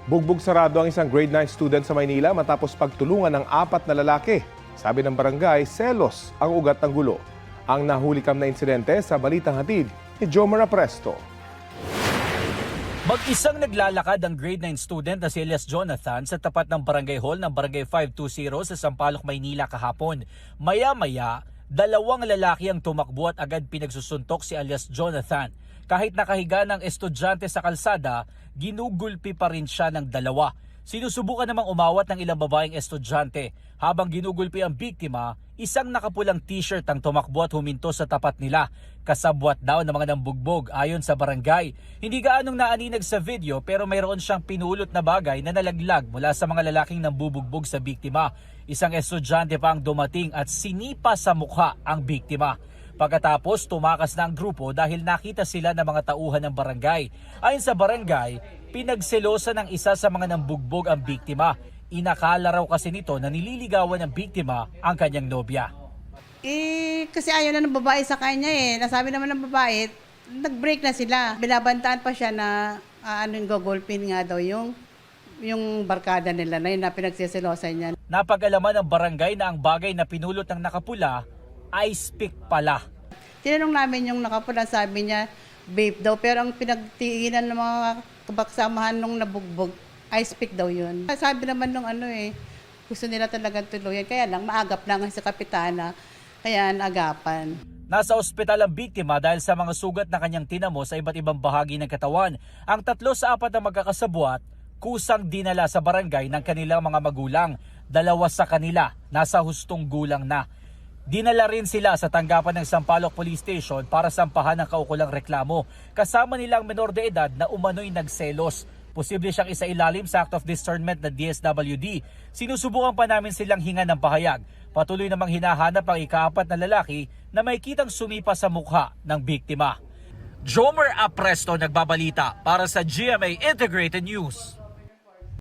Bugbog sarado ang isang grade 9 student sa Maynila matapos pagtulungan ng 4 na lalaki. Sabi ng barangay, selos ang ugat ng gulo. Ang nahulikam na insidente sa Balitang Hatid ni Jomar Apresto. Mag-isang naglalakad ang grade 9 student na si Elias Jonathan sa tapat ng barangay hall ng barangay 520 sa Sampaloc, Maynila kahapon. Maya-maya, dalawang lalaki ang tumakbo at agad pinagsusuntok si Elias Jonathan. Kahit nakahiga ng estudyante sa kalsada, ginugulpi pa rin siya ng dalawa. Sinusubukan namang umawat ng ilang babaeng estudyante. Habang ginugulpi ang biktima, isang nakapulang t-shirt ang tumakbo at huminto sa tapat nila. Kasabwat daw ng mga nambugbog ayon sa barangay. Hindi gaanong naaninag sa video pero mayroon siyang pinulot na bagay na nalaglag mula sa mga lalaking nambubugbog sa biktima. Isang estudyante pa ang dumating at sinipa sa mukha ang biktima. Pagkatapos tumakas na ang grupo dahil nakita sila ng mga tauhan ng barangay. Ayon sa barangay, pinagselosan ng isa sa mga nambugbog ang biktima. Inakala raw kasi nito na nililigawan ng biktima ang kanyang nobya. Kasi ayaw na ng babae sa kanya Nasabi naman ng babae, nag-break na sila. Binabantaan pa siya na gagulpin nga daw yung barkada nila na yun na pinagsiselosan niya. Napag-alaman ng barangay na ang bagay na pinulot ng nakapula, ice pick pala. Tinanong namin yung nakapula, sabi niya, vape daw. Pero ang pinagtiinan ng mga kabaksamahan nung nabugbog, ice pick daw yun. Sabi naman nung gusto nila talagang tuluyan. Kaya lang, maagap lang sa kapitana. Kaya naagapan. Nasa ospital ang biktima dahil sa mga sugat na kanyang tinamo sa iba't ibang bahagi ng katawan. Ang 3 sa 4 na magkakasabwat, kusang dinala sa barangay ng kanilang mga magulang. 2 sa kanila, nasa hustong gulang na. Dinala rin sila sa tanggapan ng Sampaloc Police Station para sampahan ng kaukulang reklamo. Kasama nilang menor de edad na umano'y nagselos. Posible siyang isailalim sa Act of Discernment na DSWD. Sinusubukan pa namin silang hinga ng pahayag. Patuloy namang hinahanap ang ika-4 na lalaki na may kitang sumipa sa mukha ng biktima. Jomar Apresto nagbabalita para sa GMA Integrated News.